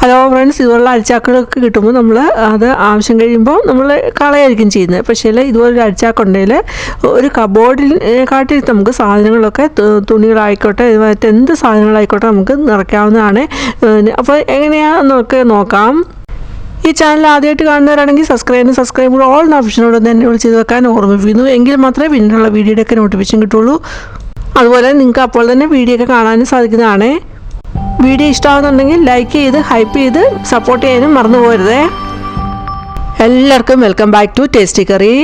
Hello friends, ഇതുപോലുള്ള അരിച്ചാക്കുകളൊക്കെ കിട്ടുമ്പോൾ നമ്മൾ അത് ആവശ്യം കഴിയുമ്പോൾ നമ്മൾ കളയായിരിക്കും ചെയ്യുന്നത്. പക്ഷേ ഇതുപോലൊരു അരിച്ചാക്കുണ്ടെങ്കിൽ ഒരു കബോർഡിൽ കാട്ടി നമുക്ക് സാധനങ്ങളൊക്കെ തുണികളായിക്കോട്ടെ എന്ത് സാധനങ്ങളായിക്കോട്ടെ നമുക്ക് നിറയ്ക്കാവുന്നതാണ്. അപ്പോൾ എങ്ങനെയാണെന്നൊക്കെ നോക്കാം. ഈ ചാനൽ ആദ്യമായിട്ട് കാണുന്നവരാണെങ്കിൽ സബ്സ്ക്രൈബ് ഓൾ ഓപ്ഷനോട് തന്നെ വിളിച്ച് വെക്കാൻ ഓർമ്മിപ്പിക്കുന്നു. എങ്കിൽ മാത്രമേ പിന്നീടുള്ള വീഡിയോയുടെയൊക്കെ നോട്ടിഫിക്കേഷൻ കിട്ടുള്ളൂ. അതുപോലെ നിങ്ങൾക്ക് അപ്പോൾ തന്നെ വീഡിയോ ഒക്കെ കാണാനും സാധിക്കുന്നതാണ്. വീഡിയോ ഇഷ്ടമാകുന്നുണ്ടെങ്കിൽ ലൈക്ക് ചെയ്ത് ഹൈപ്പ് ചെയ്ത് സപ്പോർട്ട് ചെയ്യാനും മറന്നു പോകരുതേ. എല്ലാവർക്കും welcome back to Tasty Curry.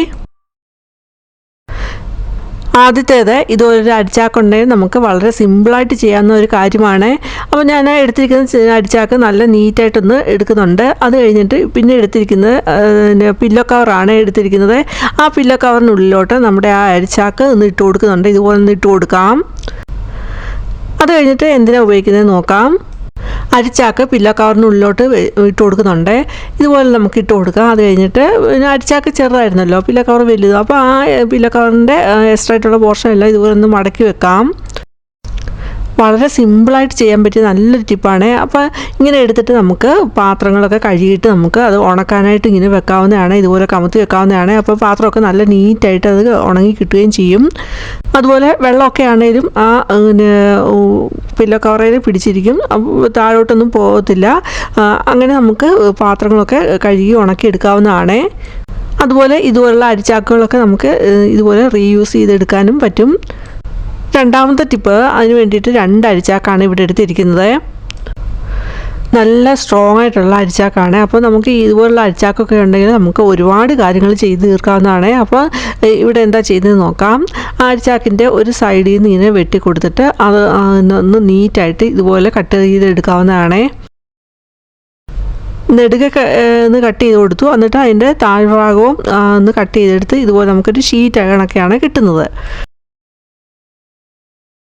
ആദ്യത്തേത് ഇതുപോലൊരു അരിച്ചാക്കുണ്ടെങ്കിൽ നമുക്ക് വളരെ സിമ്പിളായിട്ട് ചെയ്യാവുന്ന ഒരു കാര്യമാണ്. അപ്പോൾ ഞാൻ എടുത്തിരിക്കുന്ന അരിച്ചാക്ക് നല്ല നീറ്റായിട്ടൊന്ന് എടുക്കുന്നുണ്ട്. അത് കഴിഞ്ഞിട്ട് പിന്നെ എടുത്തിരിക്കുന്നത് പില്ലോ കവറാണ് എടുത്തിരിക്കുന്നത്. ആ പില്ലോ കവറിനുള്ളിലോട്ട് നമ്മുടെ ആ അരിച്ചാക്ക് ഒന്ന് ഇട്ട് കൊടുക്കുന്നുണ്ട്. ഇതുപോലെ ഒന്ന് ഇട്ട് കൊടുക്കാം. അത് കഴിഞ്ഞിട്ട് എന്തിനാണ് ഉപയോഗിക്കുന്നത് നോക്കാം. അരിച്ചാക്ക് പില്ലോ കവറിനുള്ളിലോട്ട് ഇട്ട് കൊടുക്കുന്നുണ്ട്. ഇതുപോലെ നമുക്ക് ഇട്ട് കൊടുക്കാം. അത് കഴിഞ്ഞിട്ട് അരിച്ചാക്ക് ചെറുതായിരുന്നല്ലോ, പില്ലോ കവർ വലുത്. അപ്പോൾ ആ പില്ലോ കവറിൻ്റെ എക്സ്ട്രാ ആയിട്ടുള്ള പോർഷൻ എല്ലാം ഇതുപോലെ ഒന്ന് മടക്കി വെക്കാം. വളരെ സിമ്പിളായിട്ട് ചെയ്യാൻ പറ്റിയ നല്ലൊരു ടിപ്പാണ്. അപ്പോൾ ഇങ്ങനെ എടുത്തിട്ട് നമുക്ക് പാത്രങ്ങളൊക്കെ കഴുകിയിട്ട് നമുക്ക് അത് ഉണക്കാനായിട്ട് ഇങ്ങനെ വെക്കാവുന്നതാണ്. ഇതുപോലെ കമത്തി വെക്കാവുന്നതാണ്. അപ്പോൾ പാത്രമൊക്കെ നല്ല നീറ്റായിട്ട് അത് ഉണങ്ങി കിട്ടുകയും ചെയ്യും. അതുപോലെ വെള്ളമൊക്കെ ആണെങ്കിലും ആ പില്ലോ കവറിൽ പിടിച്ചിരിക്കും, താഴോട്ടൊന്നും പോകത്തില്ല. അങ്ങനെ നമുക്ക് പാത്രങ്ങളൊക്കെ കഴുകി ഉണക്കി എടുക്കാവുന്നതാണ്. അതുപോലെ ഇതുപോലുള്ള അരിച്ചാക്കുകളൊക്കെ നമുക്ക് ഇതുപോലെ റീയൂസ് ചെയ്തെടുക്കാനും പറ്റും. രണ്ടാമത്തെ ടിപ്പ്, അതിന് വേണ്ടിയിട്ട് 2 അരിച്ചാക്കാണ് ഇവിടെ എടുത്തിരിക്കുന്നത്. നല്ല സ്ട്രോങ് ആയിട്ടുള്ള അരിച്ചാക്കാണ്. അപ്പോൾ നമുക്ക് ഇതുപോലുള്ള അരിച്ചാക്കൊക്കെ ഉണ്ടെങ്കിൽ നമുക്ക് ഒരുപാട് കാര്യങ്ങൾ ചെയ്ത് തീർക്കാവുന്നതാണ്. അപ്പോൾ ഇവിടെ എന്താ ചെയ്തത് നോക്കാം. ആ അരിച്ചാക്കിൻ്റെ ഒരു സൈഡിൽ നിന്ന് ഇങ്ങനെ വെട്ടി കൊടുത്തിട്ട് അത് ഒന്ന് നീറ്റായിട്ട് ഇതുപോലെ കട്ട് ചെയ്തെടുക്കാവുന്നതാണ്. നെടുക ഒന്ന് കട്ട് ചെയ്ത് കൊടുത്തു. എന്നിട്ട് അതിൻ്റെ താഴ്ഭാഗവും ഒന്ന് കട്ട് ചെയ്തെടുത്ത് ഇതുപോലെ നമുക്കൊരു ഷീറ്റ് കണക്കെയാണ് കിട്ടുന്നത്.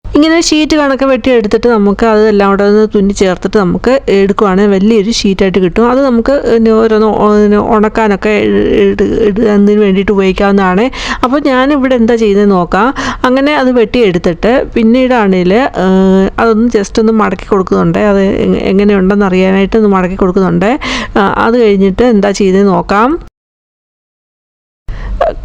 ഇങ്ങനെ ഷീറ്റ് കണക്ക് വെട്ടി എടുത്തിട്ട് നമുക്ക് അതെല്ലാം കൂടെ ഒന്ന് തുന്നി ചേർത്തിട്ട് നമുക്ക് എടുക്കുവാണെങ്കിൽ വലിയൊരു ഷീറ്റായിട്ട് കിട്ടും. അത് നമുക്ക് ഓരോന്ന് ഉണക്കാനൊക്കെ അതിന് വേണ്ടിയിട്ട് ഉപയോഗിക്കാവുന്നതാണ്. അപ്പോൾ ഞാനിവിടെ എന്താ ചെയ്യുന്നത് നോക്കാം. അങ്ങനെ അത് വെട്ടി എടുത്തിട്ട് പിന്നീടാണെങ്കിൽ അതൊന്ന് ജസ്റ്റ് ഒന്ന് മടക്കി കൊടുക്കുന്നുണ്ട്. അത് എങ്ങനെയുണ്ടെന്ന് അറിയാനായിട്ട് ഒന്ന് മടക്കി കൊടുക്കുന്നുണ്ട്. അത് കഴിഞ്ഞിട്ട് എന്താ ചെയ്തത് നോക്കാം.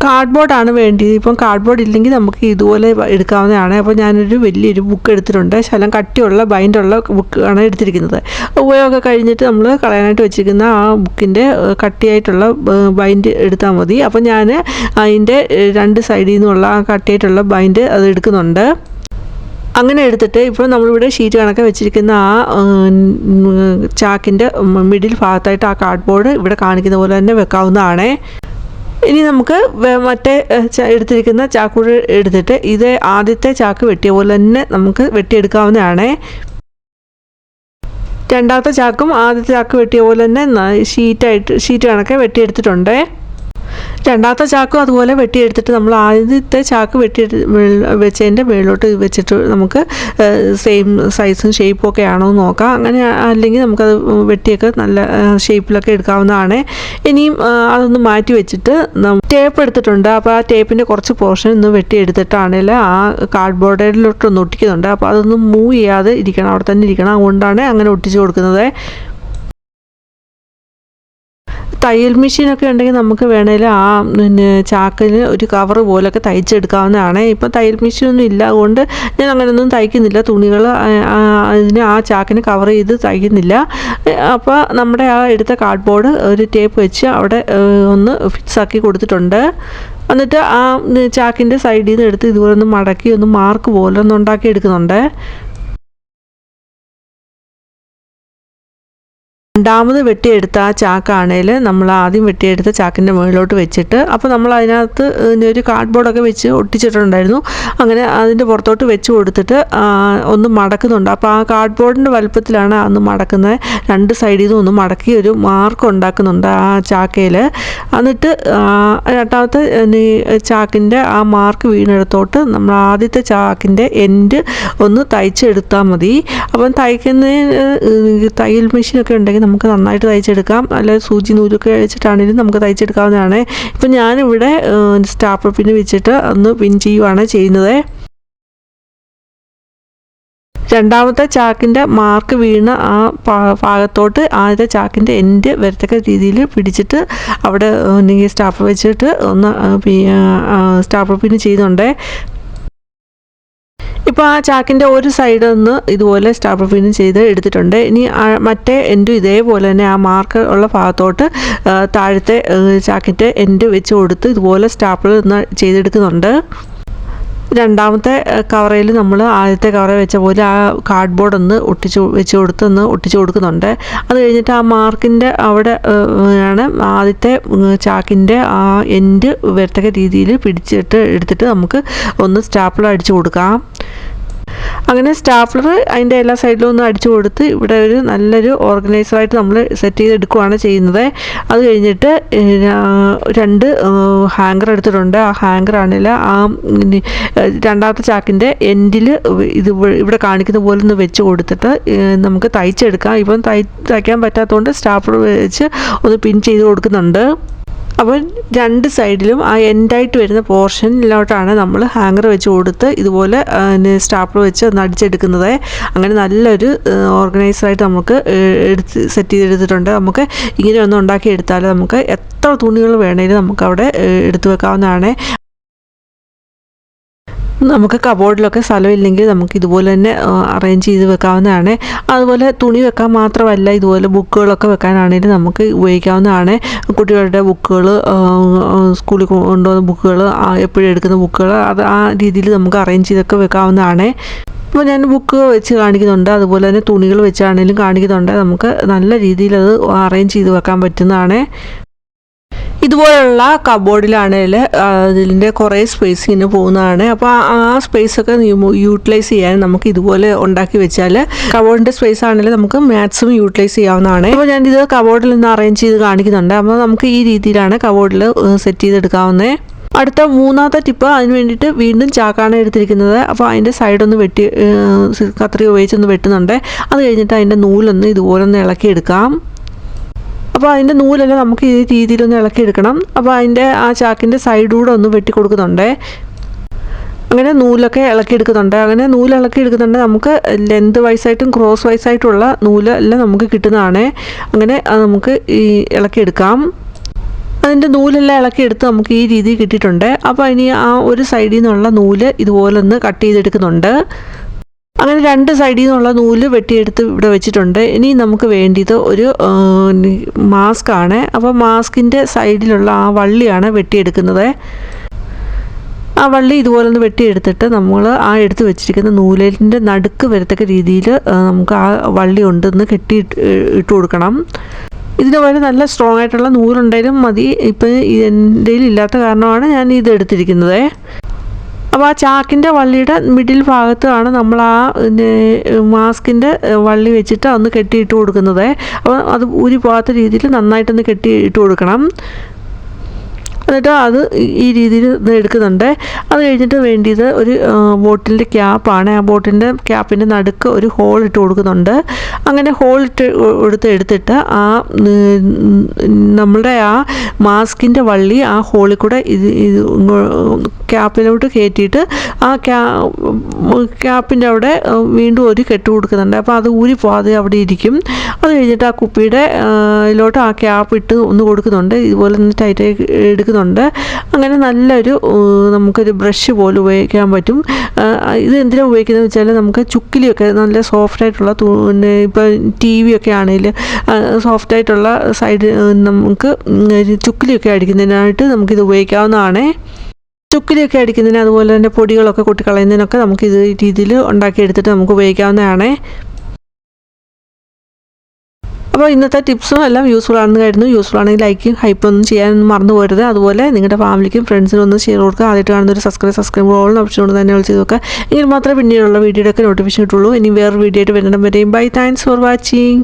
കാർഡ്ബോർഡാണ് വേണ്ടത്. ഇപ്പം കാർഡ്ബോർഡ് ഇല്ലെങ്കിൽ നമുക്ക് ഇതുപോലെ എടുക്കാവുന്നതാണ്. അപ്പോൾ ഞാനൊരു വലിയൊരു ബുക്ക് എടുത്തിട്ടുണ്ട്. ശകലം കട്ടിയുള്ള ബൈൻഡുള്ള ബുക്കാണ് എടുത്തിരിക്കുന്നത്. ഉപയോഗം കഴിഞ്ഞിട്ട് നമ്മൾ കളയാനായിട്ട് വെച്ചിരിക്കുന്ന ആ ബുക്കിൻ്റെ കട്ടിയായിട്ടുള്ള ബൈൻഡ് എടുത്താൽ മതി. അപ്പോൾ ഞാൻ അതിൻ്റെ 2 സൈഡിൽ നിന്നുള്ള ആ കട്ടിയായിട്ടുള്ള ബൈൻഡ് അത് എടുക്കുന്നുണ്ട്. അങ്ങനെ എടുത്തിട്ട് ഇപ്പോൾ നമ്മളിവിടെ ഷീറ്റ് കണക്കെ വെച്ചിരിക്കുന്ന ആ ചാക്കിൻ്റെ മിഡിൽ ഭാഗത്തായിട്ട് ആ കാർഡ്ബോർഡ് ഇവിടെ കാണിക്കുന്ന പോലെ തന്നെ വെക്കാവുന്നതാണ്. ഇനി നമുക്ക് മറ്റേ എടുത്തിരിക്കുന്ന ചാക്കൂടെ എടുത്തിട്ട് ഇത് ആദ്യത്തെ ചാക്ക് വെട്ടിയ പോലെ തന്നെ നമുക്ക് വെട്ടിയെടുക്കാവുന്നതാണ്. രണ്ടാമത്തെ ചാക്കും ആദ്യത്തെ ചാക്ക് വെട്ടിയ പോലെ തന്നെ ഷീറ്റ് കണക്കെ വെട്ടിയെടുത്തിട്ടുണ്ട്. രണ്ടാമത്തെ ചാക്കും അതുപോലെ വെട്ടിയെടുത്തിട്ട് നമ്മൾ ആദ്യത്തെ ചാക്ക് വെച്ചതിൻ്റെ മുകളിലോട്ട് വെച്ചിട്ട് നമുക്ക് സെയിം സൈസും ഷേപ്പും ഒക്കെ ആണോ എന്ന് നോക്കാം. അങ്ങനെ അല്ലെങ്കിൽ നമുക്കത് വെട്ടിയൊക്കെ നല്ല ഷേപ്പിലൊക്കെ എടുക്കാവുന്നതാണ്. ഇനിയും അതൊന്ന് മാറ്റി വെച്ചിട്ട് ടേപ്പ് എടുത്തിട്ടുണ്ട്. അപ്പോൾ ആ ടേപ്പിൻ്റെ കുറച്ച് പോർഷൻ ഒന്ന് വെട്ടിയെടുത്തിട്ടാണെങ്കിൽ ആ കാർഡ്ബോർഡിലോട്ടൊന്ന് ഒട്ടിക്കുന്നുണ്ട്. അപ്പോൾ അതൊന്നും മൂവ് ചെയ്യാതെ ഇരിക്കണം, അവിടെ തന്നെ ഇരിക്കണം. അതുകൊണ്ടാണ് അങ്ങനെ ഒട്ടിച്ച് കൊടുക്കുന്നത്. തയ്യൽ മെഷീനൊക്കെ ഉണ്ടെങ്കിൽ നമുക്ക് വേണേൽ ആ ചാക്കിന് ഒരു കവർ പോലൊക്കെ തയ്ച്ചെടുക്കാവുന്നതാണ്. ഇപ്പം തയ്യൽ മെഷീനൊന്നും ഇല്ല, അതുകൊണ്ട് ഞാൻ അങ്ങനെയൊന്നും തയ്ക്കുന്നില്ല. തുണികൾ അതിന് ആ ചാക്കിന് കവർ ചെയ്ത് തയ്ക്കുന്നില്ല. അപ്പോൾ നമ്മുടെ ആ എടുത്ത കാർഡ്ബോർഡ് ഒരു ടേപ്പ് വെച്ച് അവിടെ ഒന്ന് ഫിക്സാക്കി കൊടുത്തിട്ടുണ്ട്. എന്നിട്ട് ആ ചാക്കിൻ്റെ സൈഡിൽ നിന്ന് എടുത്ത് ഇതുപോലെ ഒന്ന് മടക്കി ഒന്ന് മാർക്ക് പോലെ ഒന്ന് ഉണ്ടാക്കി എടുക്കുന്നുണ്ട്. രണ്ടാമത് വെട്ടിയെടുത്ത ആ ചാക്കാണെങ്കിൽ നമ്മൾ ആദ്യം വെട്ടിയെടുത്ത ചാക്കിൻ്റെ മുകളിലോട്ട് വെച്ചിട്ട്, അപ്പോൾ നമ്മൾ അതിനകത്ത് ഒരു കാർഡ്ബോർഡൊക്കെ വെച്ച് ഒട്ടിച്ചിട്ടുണ്ടായിരുന്നു. അങ്ങനെ അതിൻ്റെ പുറത്തോട്ട് വെച്ച് കൊടുത്തിട്ട് ഒന്ന് മടക്കുന്നുണ്ട്. അപ്പോൾ ആ കാർഡ്ബോർഡിൻ്റെ വലുപ്പത്തിലാണ് അന്ന് മടക്കുന്നത്. 2 സൈഡിൽ നിന്നും ഒന്ന് മടക്കി ഒരു മാർക്ക് ഉണ്ടാക്കുന്നുണ്ട് ആ ചാക്കയിൽ. എന്നിട്ട് രണ്ടാമത്തെ ചാക്കിൻ്റെ ആ മാർക്ക് വീണെടുത്തോട്ട് നമ്മൾ ആദ്യത്തെ ചാക്കിൻ്റെ എൻഡ് ഒന്ന് തയ്ച്ചെടുത്താൽ മതി. അപ്പം തയ്യൽ മെഷീനൊക്കെ ഉണ്ടെങ്കിൽ നമുക്ക് നന്നായിട്ട് തയ്ച്ചെടുക്കാം. അല്ല സൂചി നൂലൊക്കെ വെച്ചിട്ടാണെങ്കിലും നമുക്ക് തയ്ച്ചെടുക്കാവുന്നതാണ്. ഇപ്പം ഞാനിവിടെ സ്റ്റാപ്ലർ പിൻ വെച്ചിട്ട് ഒന്ന് പിൻ ചെയ്യുവാണ് ചെയ്യുന്നത്. രണ്ടാമത്തെ ചാക്കിൻ്റെ മാർക്ക് വീണ ആ ഭാഗത്തോട്ട് ആദ്യത്തെ ചാക്കിൻ്റെ എൻഡ് വരത്തക്ക രീതിയിൽ പിടിച്ചിട്ട് അവിടെ സ്റ്റാപ്ലർ വെച്ചിട്ട് ഒന്ന് സ്റ്റാപ്ലർ പിൻ ചെയ്യുന്നുണ്ട്. ഇപ്പോൾ ആ ചാക്കിൻ്റെ ഒരു സൈഡിൽ നിന്ന് ഇതുപോലെ സ്റ്റാപ്ലർ പിൻ ചെയ്ത് എടുത്തിട്ടുണ്ട്. ഇനി മറ്റേ എൻഡും ഇതേപോലെ തന്നെ ആ മാർക്ക് ഉള്ള ഭാഗത്തോട്ട് താഴത്തെ ചാക്കിൻ്റെ എൻഡ് വെച്ച് കൊടുത്ത് ഇതുപോലെ സ്റ്റാപ്ലർ ചെയ്തെടുക്കുന്നുണ്ട്. രണ്ടാമത്തെ കവറയിൽ നമ്മൾ ആദ്യത്തെ കവറയിൽ വെച്ച പോലെ ആ കാർഡ്ബോർഡ് ഒന്ന് ഒട്ടിച്ച് കൊടുക്കുന്നുണ്ട്. അത് കഴിഞ്ഞിട്ട് ആ മാർക്കിൻ്റെ അവിടെ ആണ് ആദ്യത്തെ ചാക്കിൻ്റെ ആ എൻഡ് വരത്തക്ക രീതിയിൽ എടുത്തിട്ട് നമുക്ക് ഒന്ന് സ്റ്റാപ്ലർ അടിച്ചു കൊടുക്കാം. അങ്ങനെ സ്റ്റാപ്ലർ അതിൻ്റെ എല്ലാ സൈഡിലും ഒന്ന് അടിച്ചു കൊടുത്ത് ഇവിടെ ഒരു നല്ലൊരു ഓർഗനൈസറായിട്ട് നമ്മൾ സെറ്റ് ചെയ്തെടുക്കുകയാണ് ചെയ്യുന്നത്. അത് കഴിഞ്ഞിട്ട് 2 ഹാങ്കർ എടുത്തിട്ടുണ്ട്. ആ ഹാങ്കർ ആണെങ്കിൽ ആ രണ്ടാമത്തെ ചാക്കിൻ്റെ എൻഡിൽ ഇവിടെ കാണിക്കുന്ന പോലെ ഒന്ന് വെച്ച് കൊടുത്തിട്ട് നമുക്ക് തയ്ച്ചെടുക്കാം. ഇപ്പം തയ്ക്കാൻ പറ്റാത്തതുകൊണ്ട് സ്റ്റാപ്ലർ വെച്ച് ഒന്ന് പിൻ ചെയ്ത് കൊടുക്കുന്നുണ്ട്. അപ്പോൾ 2 സൈഡിലും ആ എൻഡായിട്ട് വരുന്ന പോർഷനിലോട്ടാണ് നമ്മൾ ഹാങ്ങർ വെച്ച് കൊടുത്ത് ഇതുപോലെ സ്റ്റാപ്ലർ വെച്ച് ഒന്ന് അടിച്ചെടുക്കുന്നത്. അങ്ങനെ നല്ലൊരു ഓർഗനൈസറായിട്ട് നമുക്ക് സെറ്റ് ചെയ്തെടുത്തിട്ടുണ്ട്. നമുക്ക് ഇങ്ങനെ ഒന്ന് ഉണ്ടാക്കിയെടുത്താൽ നമുക്ക് എത്ര തുണികൾ വേണമെങ്കിലും നമുക്കവിടെ എടുത്തു വെക്കാവുന്നതാണ്. നമുക്ക് കബോർഡിലൊക്കെ സ്ഥലമില്ലെങ്കിൽ നമുക്ക് ഇതുപോലെ തന്നെ അറേഞ്ച് ചെയ്ത് വെക്കാവുന്നതാണ്. അതുപോലെ തുണി വെക്കാൻ മാത്രമല്ല, ഇതുപോലെ ബുക്കുകളൊക്കെ വെക്കാനാണെങ്കിലും നമുക്ക് ഉപയോഗിക്കാവുന്നതാണ്. കുട്ടികളുടെ ബുക്കുകൾ, സ്കൂളിൽ കൊണ്ടുപോകുന്ന ബുക്കുകൾ, എപ്പോഴും എടുക്കുന്ന ബുക്കുകൾ, അത് ആ രീതിയിൽ നമുക്ക് അറേഞ്ച് ചെയ്തൊക്കെ വെക്കാവുന്നതാണ്. അപ്പോൾ ഞാൻ ബുക്ക് വെച്ച് കാണിക്കുന്നുണ്ട്, അതുപോലെ തന്നെ തുണികൾ വെച്ചാണെങ്കിലും കാണിക്കുന്നുണ്ട്. നമുക്ക് നല്ല രീതിയിൽ അത് അറേഞ്ച് ചെയ്ത് വെക്കാൻ പറ്റുന്നതാണ്. ഇതുപോലുള്ള കബോർഡിലാണെങ്കിൽ അതിൻ്റെ കുറേ സ്പേസ് ഇങ്ങനെ പോകുന്നതാണ്. അപ്പോൾ ആ സ്പേസൊക്കെ യൂട്ടിലൈസ് ചെയ്യാൻ നമുക്ക് ഇതുപോലെ ഉണ്ടാക്കി വെച്ചാൽ കബോർഡിൻ്റെ സ്പേസ് ആണെങ്കിൽ നമുക്ക് മാക്സിമം യൂട്ടിലൈസ് ചെയ്യാവുന്നതാണ്. അപ്പോൾ ഞാനിത് കബോർഡിൽ നിന്ന് അറേഞ്ച് ചെയ്ത് കാണിക്കുന്നുണ്ട്. അപ്പോൾ നമുക്ക് ഈ രീതിയിലാണ് കബോർഡിൽ സെറ്റ് ചെയ്തെടുക്കാവുന്നത്. അടുത്ത മൂന്നാമത്തെ ടിപ്പ്, അതിന് വേണ്ടിയിട്ട് വീണ്ടും ചാക്കാണ് എടുത്തിരിക്കുന്നത്. അപ്പോൾ അതിൻ്റെ സൈഡൊന്ന് കത്രിക ഉപയോഗിച്ചൊന്ന് വെട്ടുന്നുണ്ട്. അത് കഴിഞ്ഞിട്ട് അതിൻ്റെ നൂലൊന്ന് ഇതുപോലെ ഒന്ന് ഇളക്കിയെടുക്കാം. അപ്പോൾ അതിൻ്റെ നൂലെല്ലാം നമുക്ക് ഈ രീതിയിലൊന്ന് ഇളക്കിയെടുക്കണം. അപ്പോൾ അതിൻ്റെ ആ ചാക്കിൻ്റെ സൈഡൂടെ ഒന്ന് വെട്ടി കൊടുക്കുന്നുണ്ട്. അങ്ങനെ നൂലൊക്കെ ഇളക്കിയെടുക്കുന്നുണ്ട്. അങ്ങനെ നൂല് ഇളക്കിയെടുക്കുന്നുണ്ട്. നമുക്ക് ലെന്ത് വൈസായിട്ടും ക്രോസ് വൈസായിട്ടുള്ള നൂല് എല്ലാം നമുക്ക് കിട്ടുന്നതാണ്. അങ്ങനെ അത് നമുക്ക് ഈ ഇളക്കിയെടുക്കാം. അതിൻ്റെ നൂലെല്ലാം ഇളക്കിയെടുത്ത് നമുക്ക് ഈ രീതി കിട്ടിയിട്ടുണ്ട്. അപ്പോൾ ഇനി ആ ഒരു സൈഡിൽ നിന്നുള്ള നൂല് ഇതുപോലെ ഒന്ന് കട്ട് ചെയ്തെടുക്കുന്നുണ്ട്. അങ്ങനെ 2 സൈഡിൽ നിന്നുള്ള നൂല് വെട്ടിയെടുത്ത് ഇവിടെ വെച്ചിട്ടുണ്ട്. ഇനി നമുക്ക് വേണ്ടിയത് ഒരു മാസ്ക് ആണ്. അപ്പോൾ മാസ്കിൻ്റെ സൈഡിലുള്ള ആ വള്ളിയാണ് വെട്ടിയെടുക്കുന്നത്. ആ വള്ളി ഇതുപോലെ ഒന്ന് വെട്ടിയെടുത്തിട്ട് നമ്മൾ ആ എടുത്ത് വെച്ചിരിക്കുന്ന നൂലിൻ്റെ നടുക്ക് വരത്തക്ക രീതിയിൽ നമുക്ക് ആ വള്ളി കൊണ്ടൊന്ന് ഇട്ട് കൊടുക്കണം. ഇതിന് പോലെ നല്ല സ്ട്രോങ് ആയിട്ടുള്ള നൂലുണ്ടെങ്കിലും മതി. ഇപ്പം എൻ്റെ ഇല്ലാത്ത കാരണമാണ് ഞാൻ ഇത് എടുത്തിരിക്കുന്നത്. അപ്പോൾ ആ ചാക്കിൻ്റെ വള്ളിയുടെ മിഡിൽ ഭാഗത്താണ് നമ്മൾ ആ മാസ്കിൻ്റെ വള്ളി വെച്ചിട്ട് ഒന്ന് കെട്ടിയിട്ട് കൊടുക്കുന്നത്. അപ്പോൾ അത് ഊരി പോകാത്ത രീതിയിൽ നന്നായിട്ടൊന്ന് കെട്ടിയിട്ട് കൊടുക്കണം. എന്നിട്ട് അത് ഈ രീതിയിൽ എടുക്കുന്നുണ്ട്. അത് കഴിഞ്ഞിട്ട് വേണ്ടിയത് ഒരു ബോട്ടിലിൻ്റെ ക്യാപ്പാണ്. ആ ബോട്ടിലിൻ്റെ ക്യാപ്പിൻ്റെ നടുക്ക് ഒരു ഹോൾ ഇട്ട് കൊടുക്കുന്നുണ്ട്. അങ്ങനെ ഹോൾ എടുത്തിട്ട് ആ നമ്മളുടെ ആ മാസ്കിൻ്റെ വള്ളി ആ ഹോളിൽ കൂടെ ഇത് ക്യാപ്പിലോട്ട് കയറ്റിയിട്ട് ആ ക്യാപ്പിൻ്റെ അവിടെ വീണ്ടും ഒരു കെട്ട് കൊടുക്കുന്നുണ്ട്. അപ്പോൾ അത് ഊരി പോകാതെ അവിടെ ഇരിക്കും. അത് കഴിഞ്ഞിട്ട് ആ കുപ്പിയുടെ ഇതിലോട്ട് ആ ക്യാപ്പ് ഇട്ട് ഒന്ന് കൊടുക്കുന്നുണ്ട്. ഇതുപോലെ ഒന്ന് ടൈറ്റായി എടുക്കുന്നുണ്ട്. അങ്ങനെ നല്ലൊരു നമുക്കൊരു ബ്രഷ് പോലെ ഉപയോഗിക്കാൻ പറ്റും. ഇത് എന്തിനാണ് ഉപയോഗിക്കുന്നത് വെച്ചാൽ നമുക്ക് ചുക്കിലിയൊക്കെ നല്ല സോഫ്റ്റായിട്ടുള്ള ഇപ്പോൾ TV ഒക്കെ ആണെങ്കിൽ സോഫ്റ്റായിട്ടുള്ള സൈഡ് നമുക്ക് ചുക്കിലിയൊക്കെ അടിക്കുന്നതിനായിട്ട് നമുക്കിത് ഉപയോഗിക്കാവുന്നതാണ്. ചുക്കിലിയൊക്കെ അടിക്കുന്നതിന് അതുപോലെ തന്നെ പൊടികളൊക്കെ കൊട്ടിക്കളയുന്നതിനൊക്കെ നമുക്കിത് ഈ രീതിയിൽ ഉണ്ടാക്കിയെടുത്തിട്ട് നമുക്ക് ഉപയോഗിക്കാവുന്നതാണ്. അപ്പോൾ ഇന്നത്തെ ടിപ്സും എല്ലാം യൂസ്ഫുൾ ആണെന്ന് കരുതുന്നു. യൂസ്ഫുൾ ആണെങ്കിൽ ലൈക്കും ഹൈപ്പൊന്നും ചെയ്യാനൊന്നും മറന്നു പോകരുത്. അതുപോലെ നിങ്ങളുടെ ഫാമിലിക്കും ഫ്രണ്ട്സിനും ഒന്ന് ഷെയർ കൊടുക്കുക. ആദ്യമായിട്ട് കാണുന്ന ഒരു സബ്സ്ക്രൈബ് ഓൾ ഓപ്ഷൻ കൊണ്ട് തന്നെ ചെയ്ത് നോക്കുക. എങ്കിൽ മാത്രമേ പിന്നീടുള്ള വീഡിയോയുടെ ഒക്കെ നോട്ടിഫിക്കേഷൻ കിട്ടുള്ളൂ. ഇനി വേറൊരു വീഡിയോ ആയിട്ട് വരുന്നിടം വരെയും ബൈ. Thanks for watching.